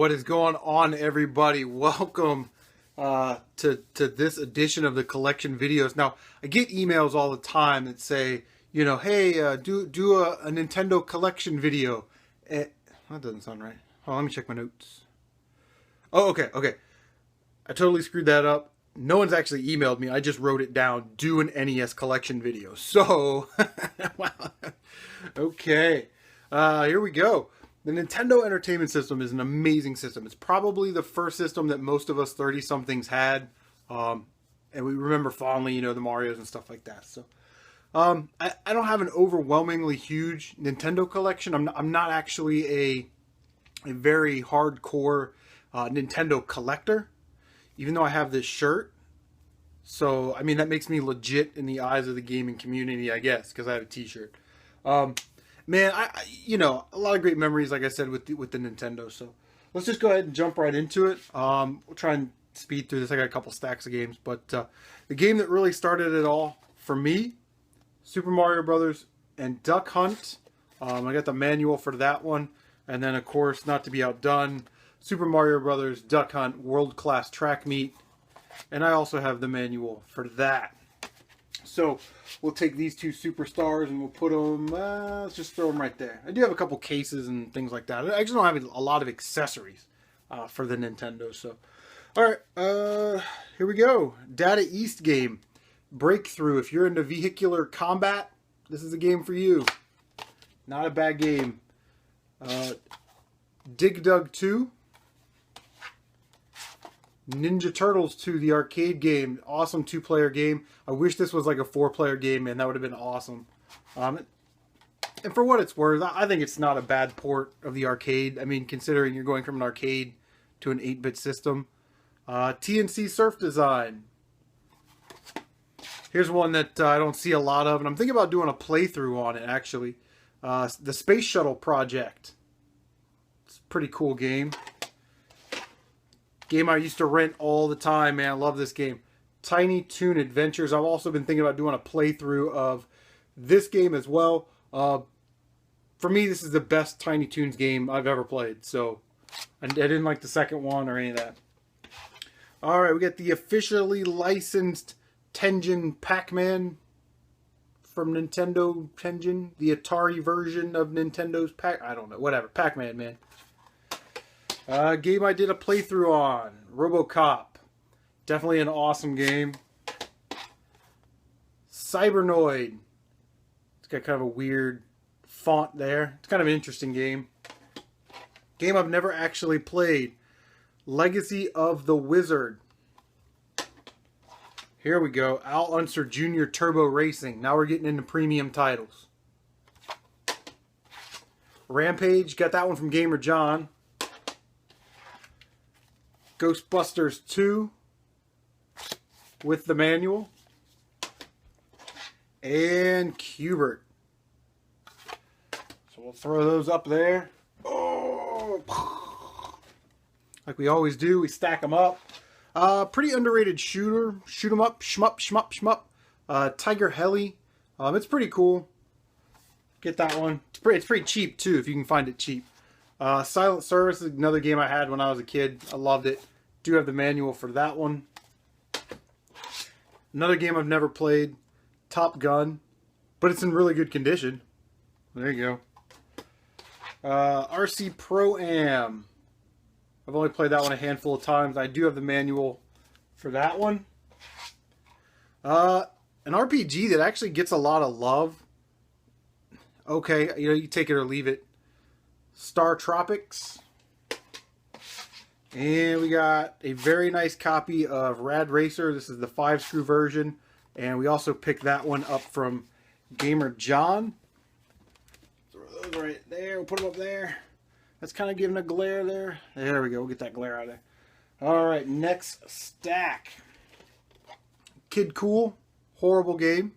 What is going on, everybody? Welcome to this edition of the collection videos. Now, I get emails all the time that say, hey, do a Nintendo collection video. That doesn't sound right. Oh, let me check my notes. Oh, okay. I totally screwed that up. No one's actually emailed me. I just wrote it down. Do an NES collection video. So, wow. Okay. Here we go. The Nintendo Entertainment System is an amazing system. It's probably the first system that most of us 30-somethings had. And we remember fondly, the Marios and stuff like that. So, I don't have an overwhelmingly huge Nintendo collection. I'm not actually a very hardcore Nintendo collector, even though I have this shirt. So, I mean, that makes me legit in the eyes of the gaming community, I guess, because I have a t-shirt. Man, a lot of great memories, like I said, with the Nintendo. So let's just go ahead and jump right into it. We'll try and speed through this. I got a couple stacks of games, but the game that really started it all for me, Super Mario Brothers and Duck Hunt. I got the manual for that one, and then of course, not to be outdone, Super Mario Brothers Duck Hunt World Class Track Meet, and I also have the manual for that. So we'll take these two superstars and we'll put them, let's just throw them right there. I do have a couple cases and things like that. I just don't have a lot of accessories for the Nintendo. So, all right, here we go. Data East game, Breakthrough. If you're into vehicular combat, this is a game for you. Not a bad game. Dig Dug 2. Ninja Turtles 2, the arcade game. Awesome 2-player game. I wish this was like a 4-player game, man. That would have been awesome. And for what it's worth, I think it's not a bad port of the arcade. I mean, considering you're going from an arcade to an 8-bit system. TNC Surf Design. Here's one that I don't see a lot of, and I'm thinking about doing a playthrough on it, actually. The Space Shuttle Project. It's a pretty cool game. Game I used to rent all the time, man. I love this game. Tiny Toon Adventures. I've also been thinking about doing a playthrough of this game as well. For me, this is the best Tiny Toons game I've ever played. So, I didn't like the second one or any of that. Alright, we got the officially licensed Tengen Pac-Man from Nintendo Tengen. The Atari version of Nintendo's I don't know. Whatever. Pac-Man, man. Game I did a playthrough on, RoboCop. Definitely an awesome game. Cybernoid. It's got kind of a weird font there. It's kind of an interesting game. Game I've never actually played. Legacy of the Wizard. Here we go. Al Unser Jr. Turbo Racing. Now we're getting into premium titles. Rampage. Got that one from Gamer John. Ghostbusters 2 with the manual, and Cubert. So we'll throw those up there. Oh, like we always do, we stack them up. Pretty underrated shooter. Shoot 'em up, shmup. Tiger Heli. It's pretty cool. Get that one. It's pretty cheap too if you can find it cheap. Silent Service is another game I had when I was a kid. I loved it. Do have the manual for that one. Another game I've never played. Top Gun. But it's in really good condition. There you go. RC Pro-Am. I've only played that one a handful of times. I do have the manual for that one. An RPG that actually gets a lot of love. Okay, you take it or leave it. Star Tropics. And we got a very nice copy of Rad Racer. This is the 5-screw version. And we also picked that one up from Gamer John. Throw those right there. We'll put them up there. That's kind of giving a glare there. There we go. We'll get that glare out of there. Alright, next stack. Kid Cool. Horrible game.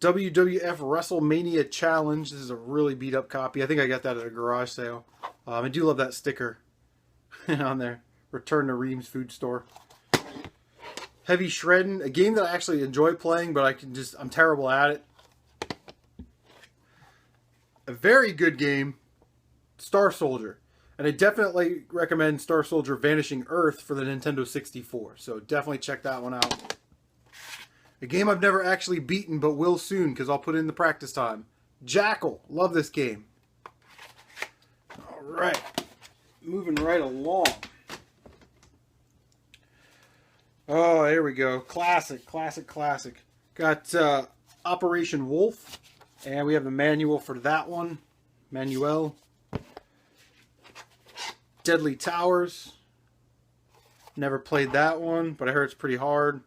WWF WrestleMania Challenge. This is a really beat up copy. I think I got that at a garage sale. I do love that sticker on there. Return to Reams Food Store. Heavy Shredding. A game that I actually enjoy playing, but I'm terrible at it. A very good game. Star Soldier. And I definitely recommend Star Soldier Vanishing Earth for the Nintendo 64. So definitely check that one out. A game I've never actually beaten, but will soon because I'll put in the practice time. Jackal. Love this game. Alright. Moving right along. Oh, here we go. Classic, classic, classic. Got Operation Wolf. And we have the manual for that one. Manuel. Deadly Towers. Never played that one, but I heard it's pretty hard.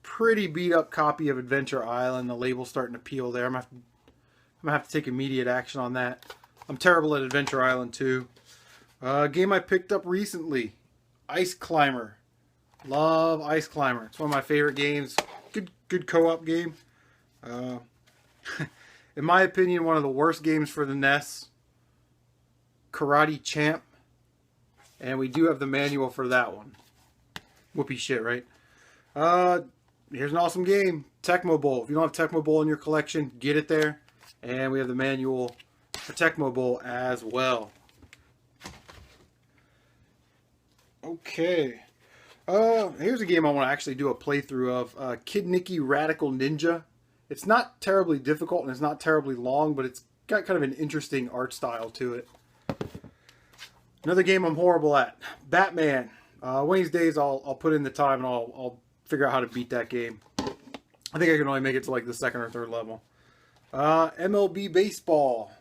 Pretty beat up copy of Adventure Island. The label's starting to peel there. I'm gonna have to take immediate action on that. I'm terrible at Adventure Island too. Game I picked up recently. Ice Climber. Love Ice Climber. It's one of my favorite games. Good co-op game. In my opinion, one of the worst games for the NES. Karate Champ. And we do have the manual for that one. Whoopee shit, right? Here's an awesome game. Tecmo Bowl. If you don't have Tecmo Bowl in your collection, get it there. And we have the manual for Tecmo Bowl as well. Okay. Here's a game I want to actually do a playthrough of. Kid Nicky Radical Ninja. It's not terribly difficult and it's not terribly long, but it's got kind of an interesting art style to it. Another game I'm horrible at. Batman. One of these days I'll put in the time and I'll figure out how to beat that game. I think I can only make it to like the second or third level. MLB Baseball.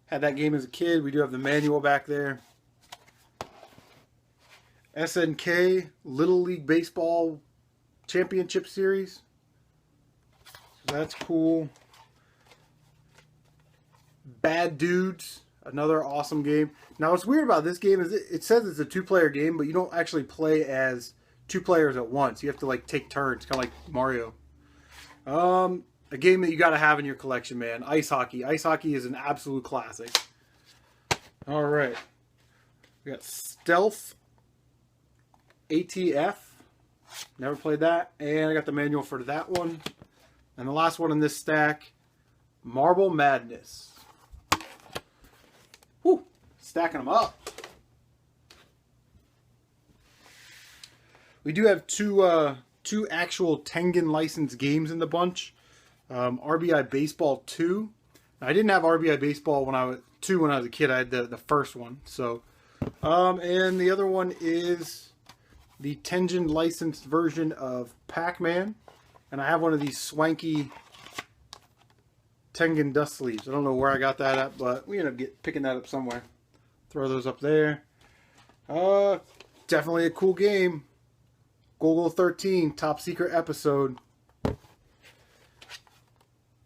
Had that game as a kid. We do have the manual back there. SNK Little League Baseball Championship Series. So that's cool. Bad Dudes. Another awesome game. Now what's weird about this game is it says it's a two-player game, but you don't actually play as two players at once. You have to like take turns, kind of like Mario. A game that you got to have in your collection, man. Ice Hockey. Ice Hockey is an absolute classic. All right. We got Stealth ATF. Never played that. And I got the manual for that one. And the last one in this stack, Marble Madness. Woo! Stacking them up. We do have two actual Tengen licensed games in the bunch. RBI Baseball 2. Now, I didn't have RBI Baseball when I was a kid. I had the first one. So, and the other one is the Tengen licensed version of Pac-Man. And I have one of these swanky Tengen dust sleeves. I don't know where I got that at, but we ended up picking that up somewhere. Throw those up there. Definitely a cool game. Golgo 13, Top Secret Episode.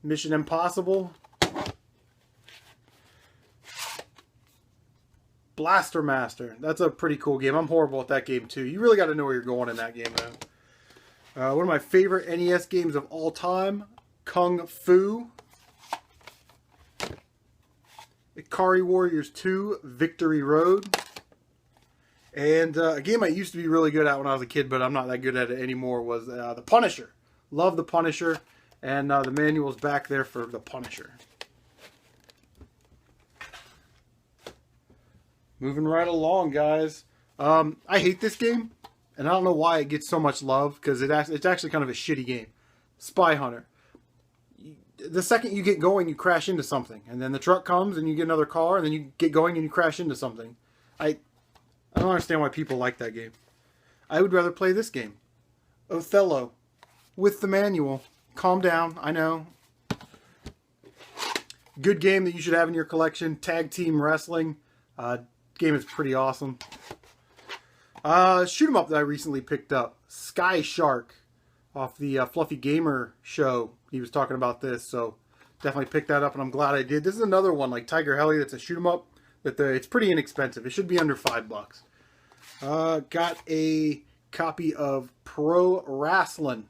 Mission Impossible. Blaster Master. That's a pretty cool game. I'm horrible at that game too. You really got to know where you're going in that game, though. One of my favorite NES games of all time, Kung Fu. Ikari Warriors 2, Victory Road. And a game I used to be really good at when I was a kid, but I'm not that good at it anymore, was The Punisher. Love The Punisher. And the manual's back there for The Punisher. Moving right along, guys. I hate this game. And I don't know why it gets so much love, because it's actually kind of a shitty game. Spy Hunter. The second you get going, you crash into something. And then the truck comes and you get another car, and then you get going and you crash into something. I don't understand why people like that game. I would rather play this game. Othello. With the manual. Calm down, I know. Good game that you should have in your collection. Tag Team Wrestling. Game is pretty awesome. Shoot 'em up that I recently picked up. Sky Shark. Off the Fluffy Gamer show. He was talking about this, so definitely picked that up, and I'm glad I did. This is another one, like Tiger Heli, that's a shoot 'em up. It's pretty inexpensive. It should be under $5. Got a copy of Pro Wrestling.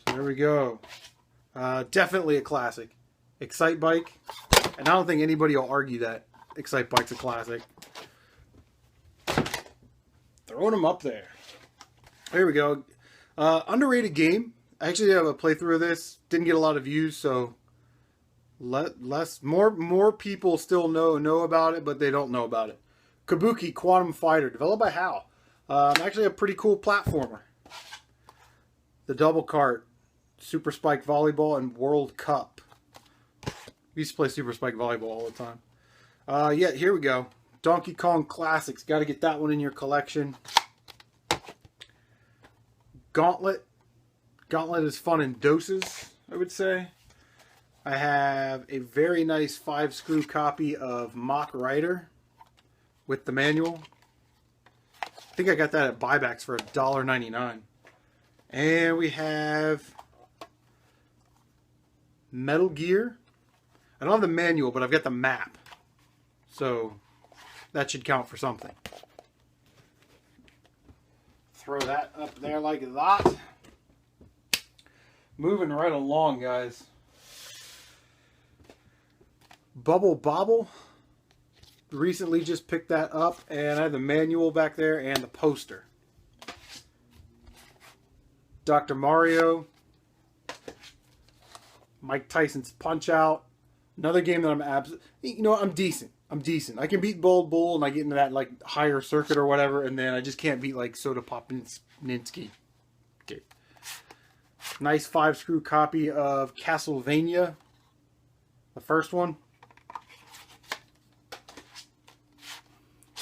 So there we go. Definitely a classic. Excite Bike. And I don't think anybody will argue that Excite Bike's a classic. Throwing them up there. There we go. Underrated game. I actually have a playthrough of this. Didn't get a lot of views, so More people still know about it, but they don't know about it. Kabuki Quantum Fighter, developed by HAL. Actually a pretty cool platformer. The Double Cart, Super Spike Volleyball, and World Cup. We used to play Super Spike Volleyball all the time. Yeah, here we go. Donkey Kong Classics. Got to get that one in your collection. Gauntlet. Gauntlet is fun in doses, I would say. I have a very nice 5-screw copy of Mock Rider with the manual. I think I got that at buybacks for $1.99. And we have Metal Gear. I don't have the manual, but I've got the map. So that should count for something. Throw that up there like that. Moving right along, guys. Bubble Bobble. Recently just picked that up, and I have the manual back there and the poster. Dr. Mario. Mike Tyson's Punch-Out. Another game that I'm decent. I'm decent. I can beat Bold Bull, and I get into that like higher circuit or whatever, and then I just can't beat like Soda Pop Ninsky. Okay. Nice 5-screw copy of Castlevania. The first one.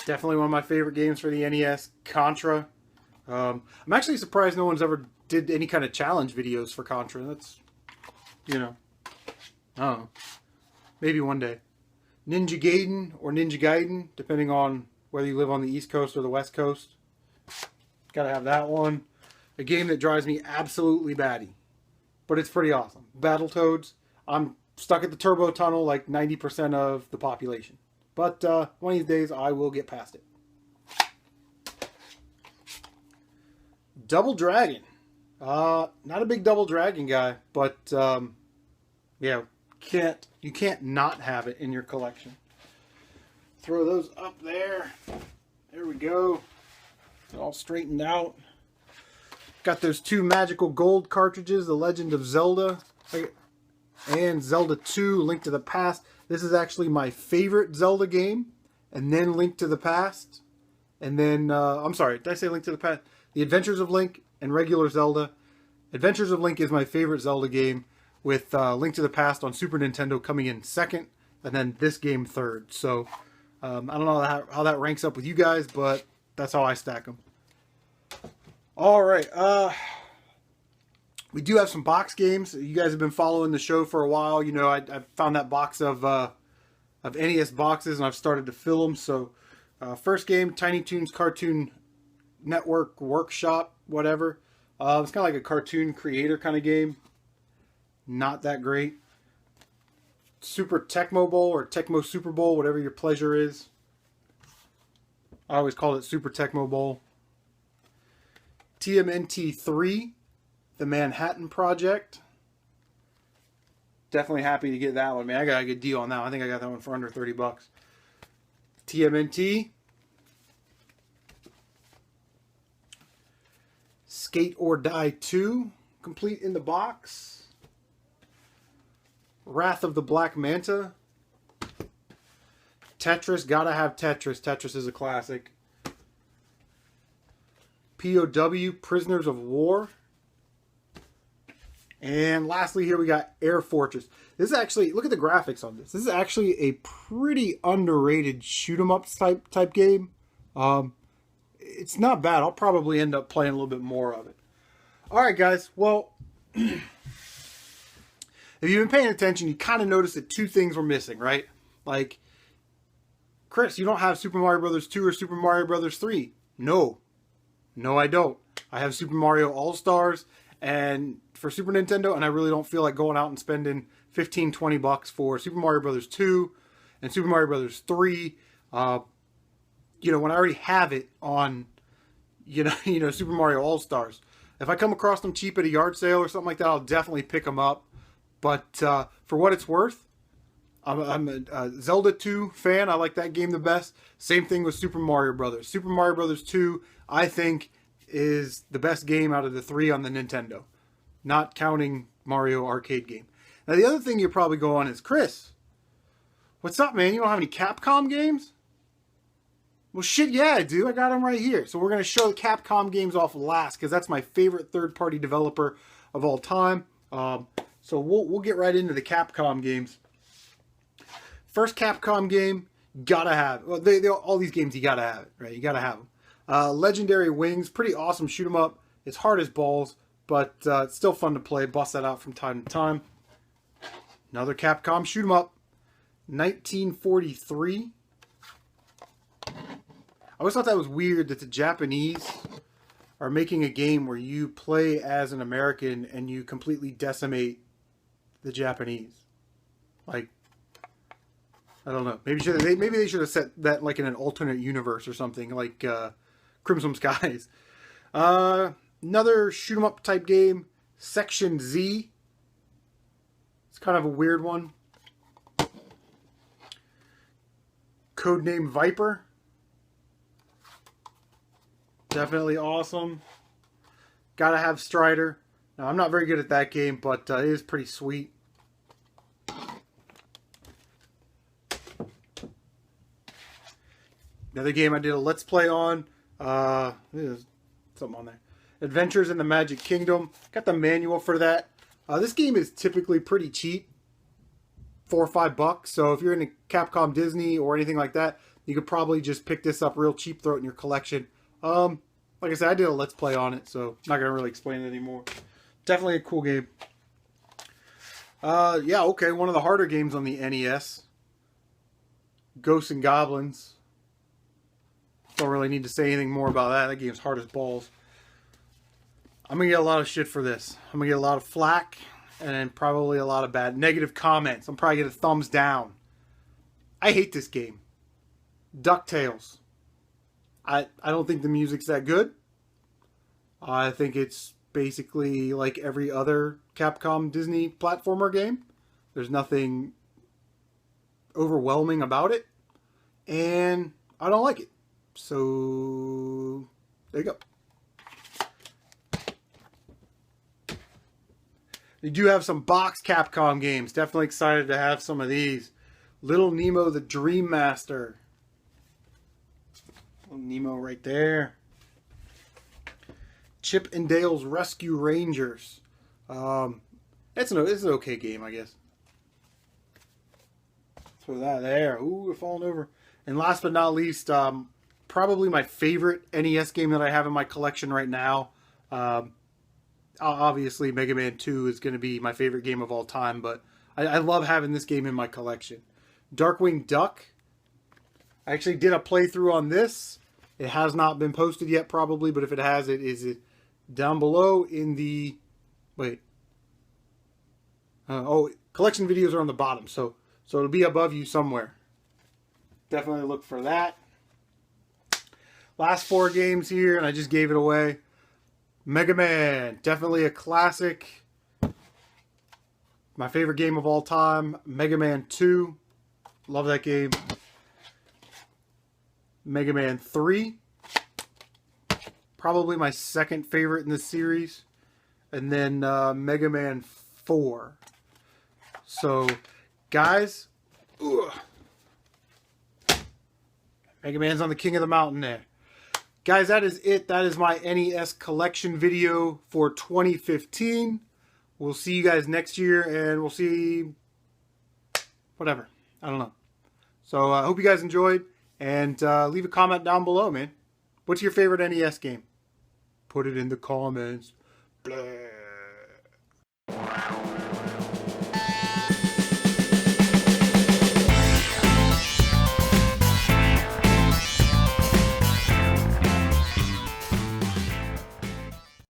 Definitely one of my favorite games for the NES. Contra. I'm actually surprised no one's ever did any kind of challenge videos for Contra. That's, I don't know. Maybe one day. Ninja Gaiden or Ninja Gaiden, depending on whether you live on the East Coast or the West Coast. Gotta have that one. A game that drives me absolutely batty. But it's pretty awesome. Battletoads. I'm stuck at the turbo tunnel like 90% of the population. But one of these days I will get past it. Double Dragon. Not a big Double Dragon guy, but yeah, you can't not have it in your collection. Throw those up there. There we go. All straightened out. Got those 2 magical gold cartridges, The Legend of Zelda and Zelda 2, Link to the Past. This is actually my favorite Zelda game, and then Link to the Past, and then, I'm sorry, did I say Link to the Past? The Adventures of Link and regular Zelda. Adventures of Link is my favorite Zelda game, with Link to the Past on Super Nintendo coming in second, and then this game third. So, I don't know how that ranks up with you guys, but that's how I stack them. Alright, we do have some box games. You guys have been following the show for a while. You know, I found that box of NES boxes, and I've started to fill them. So, first game, Tiny Toons Cartoon Network Workshop, whatever. It's kind of like a cartoon creator kind of game. Not that great. Super Tecmo Bowl or Tecmo Super Bowl, whatever your pleasure is. I always call it Super Tecmo Bowl. TMNT 3. The Manhattan Project. Definitely happy to get that one, man. I got a good deal on that one. I think I got that one for under 30 bucks. TMNT. Skate or Die 2. Complete in the box. Wrath of the Black Manta. Tetris. Gotta have Tetris. Tetris is a classic. POW. Prisoners of War. And lastly, here we got Air Fortress. This is actually, look at the graphics on this. This is actually a pretty underrated shoot 'em up type game. It's not bad. I'll probably end up playing a little bit more of it. All right, guys. Well, if you've been paying attention, you kind of noticed that 2 things were missing, right? Like, Chris, you don't have Super Mario Bros. 2 or Super Mario Bros. 3. No, I don't. I have Super Mario All-Stars and for Super Nintendo, and I really don't feel like going out and spending 15, 20 bucks for Super Mario Bros. 2 and Super Mario Bros. 3. You know, when I already have it on, you know, Super Mario All-Stars. If I come across them cheap at a yard sale or something like that, I'll definitely pick them up. But for what it's worth, I'm a Zelda 2 fan. I like that game the best. Same thing with Super Mario Brothers. Super Mario Brothers 2, I think, is the best game out of the 3 on the Nintendo. Not counting Mario Arcade game. Now, the other thing you're probably going is, Chris, what's up, man? You don't have any Capcom games? Well, shit, yeah, I do. I got them right here. So we're going to show the Capcom games off last because that's my favorite third-party developer of all time. So we'll get right into the Capcom games. First Capcom game, gotta have. Well, all these games you gotta have it, right? You gotta have them. Legendary Wings, pretty awesome shoot 'em up. It's hard as balls, but it's still fun to play. Bust that out from time to time. Another Capcom shoot 'em up, 1943. I always thought that was weird that the Japanese are making a game where you play as an American and you completely decimate the Japanese. Like, I don't know. Maybe they should have set that like in an alternate universe or something, like Crimson Skies. Another shoot 'em up type game, Section Z. It's kind of a weird one. Codename Viper. Definitely awesome. Gotta have Strider. Now, I'm not very good at that game, but it is pretty sweet. Another game I did a Let's Play on. There's something on there. Adventures in the Magic Kingdom. Got the manual for that. This game is typically pretty cheap. $4 or $5. So if you're into Capcom Disney or anything like that, you could probably just pick this up real cheap, throw it in your collection. Like I said, I did a Let's Play on it, so I'm not going to really explain it anymore. Definitely a cool game. Yeah, okay, one of the harder games on the NES. Ghosts and Goblins. Don't really need to say anything more about that. That game's hard as balls. I'm going to get a lot of shit for this. I'm going to get a lot of flack and probably a lot of bad negative comments. I'm probably going to get a thumbs down. I hate this game. DuckTales. I don't think the music's that good. I think it's basically like every other Capcom Disney platformer game. There's nothing overwhelming about it. And I don't like it. So, there you go. They do have some box Capcom games. Definitely excited to have some of these. Little Nemo the Dream Master. Little Nemo right there. Chip and Dale's Rescue Rangers. It's an okay game, I guess. Throw that there. Ooh, we're falling over. And last but not least, probably my favorite NES game that I have in my collection right now. Obviously, Mega Man 2 is going to be my favorite game of all time, but I love having this game in my collection. Darkwing Duck. I actually did a playthrough on this. It has not been posted yet, probably, but if it has, is it down below in the... Wait. Collection videos are on the bottom, so it'll be above you somewhere. Definitely look for that. Last 4 games here, and I just gave it away. Mega Man, definitely a classic. My favorite game of all time, Mega Man 2. Love that game. Mega Man 3. Probably my second favorite in the series. And then Mega Man 4. So, guys, Mega Man's on the king of the mountain there. Guys, that is it. That is my NES collection video for 2015. We'll see you guys next year, and we'll see whatever. I don't know. So I hope you guys enjoyed, and leave a comment down below, man. What's your favorite NES game? Put it in the comments. Blah.